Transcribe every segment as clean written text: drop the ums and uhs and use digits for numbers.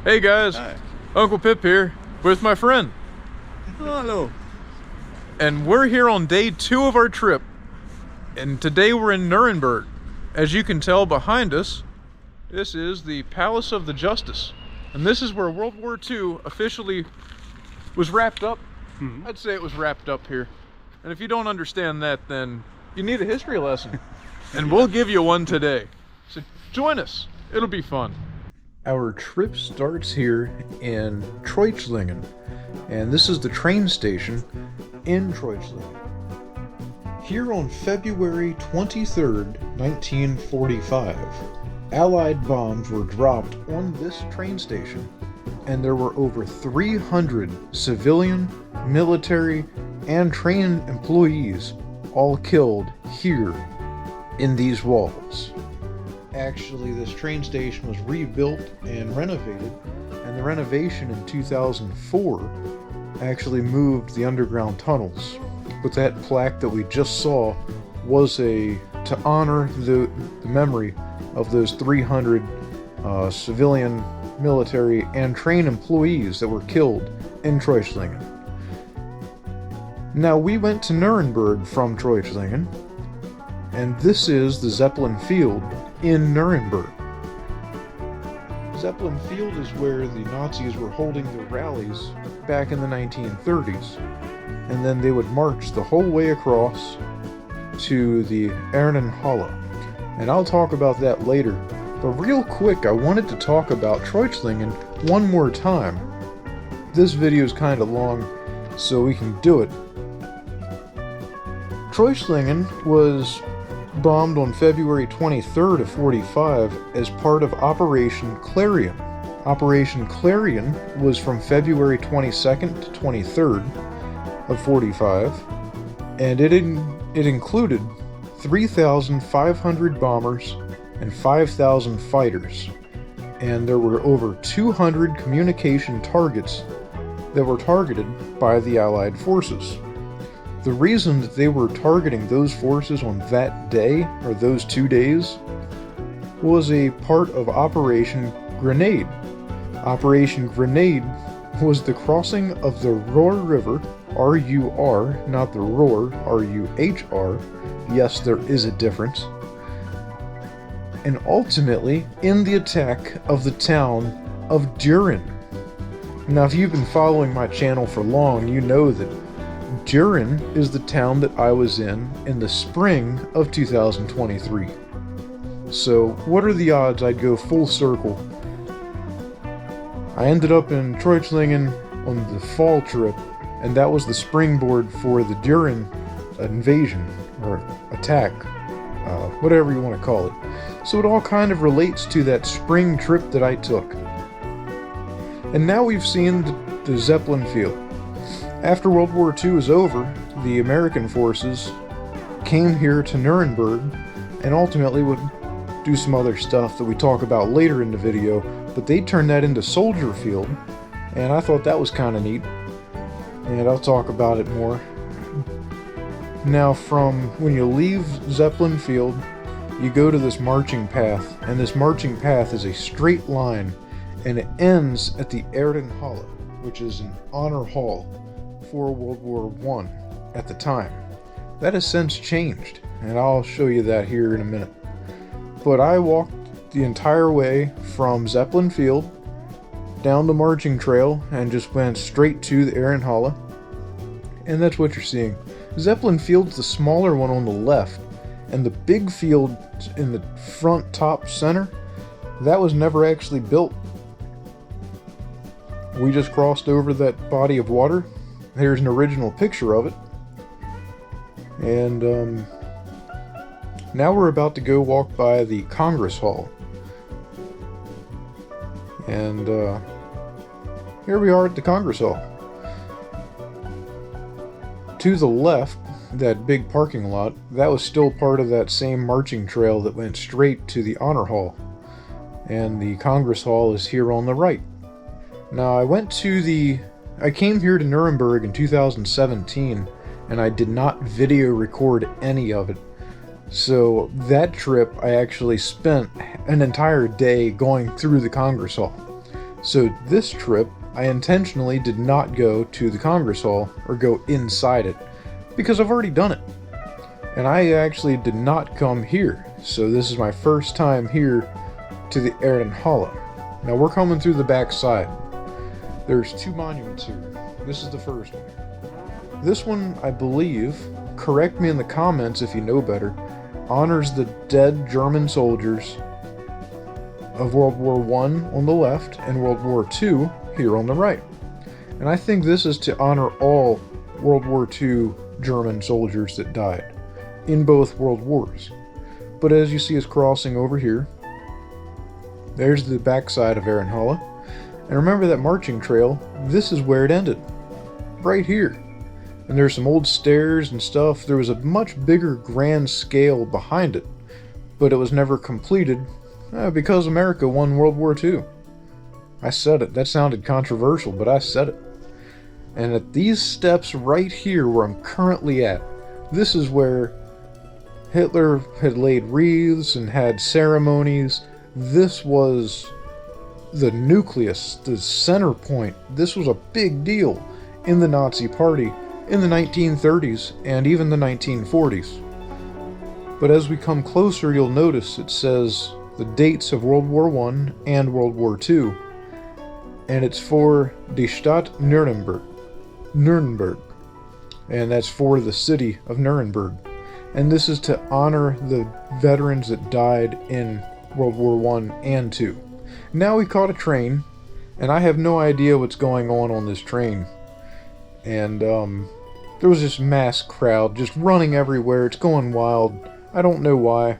Hey guys, Hi. Uncle Pip here with my friend. Hello. And we're here on day 2 of our trip. And today we're in Nuremberg. As you can tell behind us, this is the Palace of the Justice. And this is where World War II officially was wrapped up. I'd say it was wrapped up here. And if you don't understand that, then you need a history lesson. And we'll give you one today. So join us. It'll be fun. Our trip starts here in Treuchtlingen, and this is the train station in Treuchtlingen. Here on February 23rd, 1945, Allied bombs were dropped on this train station, and there were over 300 civilian, military, and train employees all killed here in these walls. Actually, this train station was rebuilt and renovated, and the renovation in 2004 actually moved the underground tunnels. But that plaque that we just saw was to honor the memory of those 300 civilian, military, and train employees that were killed in Treuchtlingen. Now, we went to Nuremberg from Treuchtlingen, and this is the Zeppelin Field in Nuremberg. Zeppelin Field is where the Nazis were holding their rallies back in the 1930s, and then they would march the whole way across to the Ehrenhalle. And I'll talk about that later, but real quick, I wanted to talk about Treuchtlingen one more time. This video is kind of long, so we can do it. Treuchtlingen was bombed on February 23rd of 45 as part of Operation Clarion. Operation Clarion was from February 22nd to 23rd of 45, and it included 3,500 bombers and 5,000 fighters, and there were over 200 communication targets that were targeted by the Allied forces. The reason that they were targeting those forces on that day, or those 2 days, was a part of Operation Grenade. Operation Grenade was the crossing of the Rur River, R-U-R, not the Ruhr, R-U-H-R. Yes, there is a difference. And ultimately, in the attack of the town of Düren. Now, if you've been following my channel for long, you know that Düren is the town that I was in the spring of 2023. So, what are the odds I'd go full circle? I ended up in Treuchtlingen on the fall trip, and that was the springboard for the Düren invasion, or attack, whatever you want to call it. So it all kind of relates to that spring trip that I took. And now we've seen the Zeppelin Field. After World War II was over, the American forces came here to Nuremberg and ultimately would do some other stuff that we talk about later in the video, but they turned that into Soldier Field, and I thought that was kind of neat, and I'll talk about it more. Now, from when you leave Zeppelin Field, you go to this marching path, and this marching path is a straight line, and it ends at the Ehrenhalle, which is an honor hall for World War I at the time. That has since changed, and I'll show you that here in a minute. But I walked the entire way from Zeppelin Field down the marching trail and just went straight to the Ehrenhalle, and that's what you're seeing. Zeppelin Field's the smaller one on the left, and the big field in the front top center, that was never actually built. We just crossed over that body of water. There's an original picture of it. And now we're about to go walk by the Congress Hall. And here we are at the Congress Hall. To the left, that big parking lot, that was still part of that same marching trail that went straight to the Honor Hall. And the Congress Hall is here on the right. Now, I came here to Nuremberg in 2017, and I did not video record any of it. So that trip, I actually spent an entire day going through the Congress Hall. So this trip, I intentionally did not go to the Congress Hall or go inside it, because I've already done it. And I actually did not come here, so this is my first time here to the Ehrenhalle. Now we're coming through the back side. There's two monuments here. This is the first one. This one, I believe, correct me in the comments if you know better, honors the dead German soldiers of World War I on the left and World War II here on the right. And I think this is to honor all World War II German soldiers that died in both World Wars. But as you see us crossing over here, there's the backside of Ehrenhalle. And remember that marching trail, this is where it ended. Right here. And there's some old stairs and stuff. There was a much bigger grand scale behind it, but it was never completed because America won World War II. I said it. That sounded controversial, but I said it. And at these steps right here where I'm currently at, this is where Hitler had laid wreaths and had ceremonies. This was the nucleus, the center point. This was a big deal in the Nazi Party in the 1930s and even the 1940s. But as we come closer, you'll notice it says the dates of World War I and World War II, and it's for die Stadt Nuremberg, and that's for the city of Nuremberg. And this is to honor the veterans that died in World War I and II. Now we caught a train, and I have no idea what's going on this train. And there was this mass crowd just running everywhere. It's going wild. I don't know why.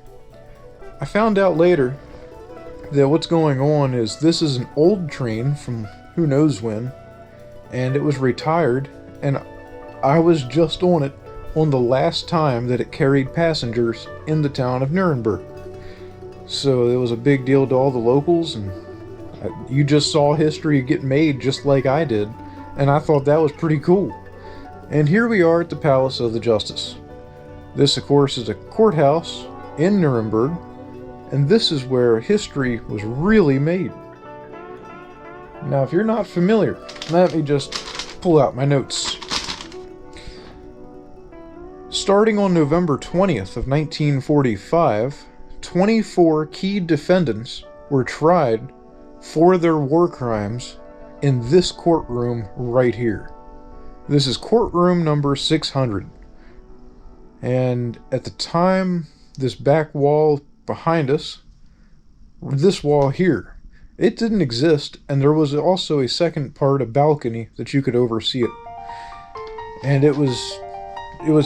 I found out later that what's going on is this is an old train from who knows when, and it was retired, and I was just on it on the last time that it carried passengers in the town of Nuremberg. So it was a big deal to all the locals, and you just saw history get made just like I did, and I thought that was pretty cool. And here we are at the Palace of the Justice. This, of course, is a courthouse in Nuremberg, and this is where history was really made. Now, if you're not familiar, let me just pull out my notes. Starting on November 20th of 1945, 24 key defendants were tried for their war crimes in this courtroom right here. This is courtroom number 600. And at the time, this back wall behind us, this wall here, it didn't exist, and there was also a second part, a balcony, that you could oversee it. And it was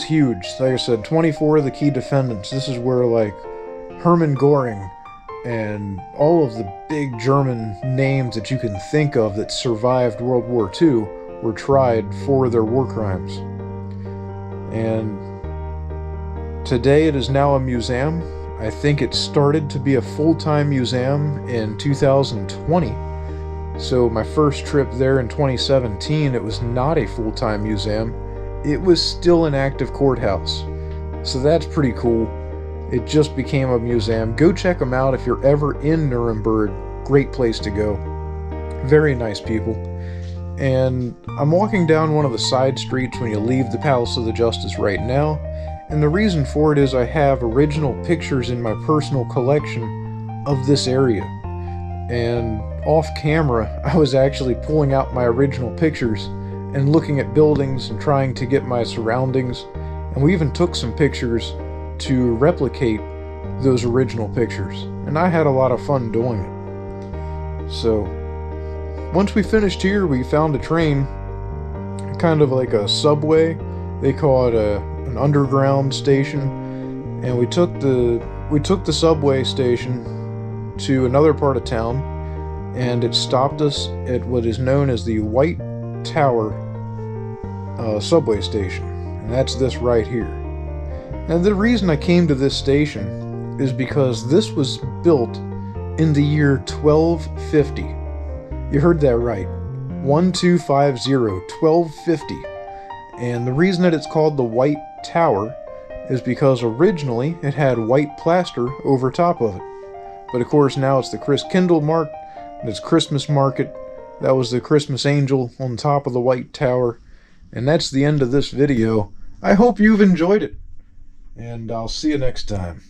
huge. Like I said, 24 of the key defendants. This is where, like, Hermann Göring and all of the big German names that you can think of that survived World War II were tried for their war crimes. And today it is now a museum. I think it started to be a full-time museum in 2020. So my first trip there in 2017, it was not a full-time museum. It was still an active courthouse. So that's pretty cool. It just became a museum. Go check them out if you're ever in Nuremberg. Great place to go. Very nice people. And I'm walking down one of the side streets when you leave the Palace of the Justice right now. And the reason for it is I have original pictures in my personal collection of this area. And off camera, I was actually pulling out my original pictures and looking at buildings and trying to get my surroundings. And we even took some pictures to replicate those original pictures. And I had a lot of fun doing it. So, once we finished here, we found a train, kind of like a subway. They call it an underground station. And we took the subway station to another part of town, and it stopped us at what is known as the White Tower subway station, and that's this right here. And the reason I came to this station is because this was built in the year 1250. You heard that right. 1250, 1250. And the reason that it's called the White Tower is because originally it had white plaster over top of it. But of course now it's the Christkindl market, it's Christmas market, That was the Christmas angel on top of the White Tower. And that's the end of this video. I hope you've enjoyed it. And I'll see you next time.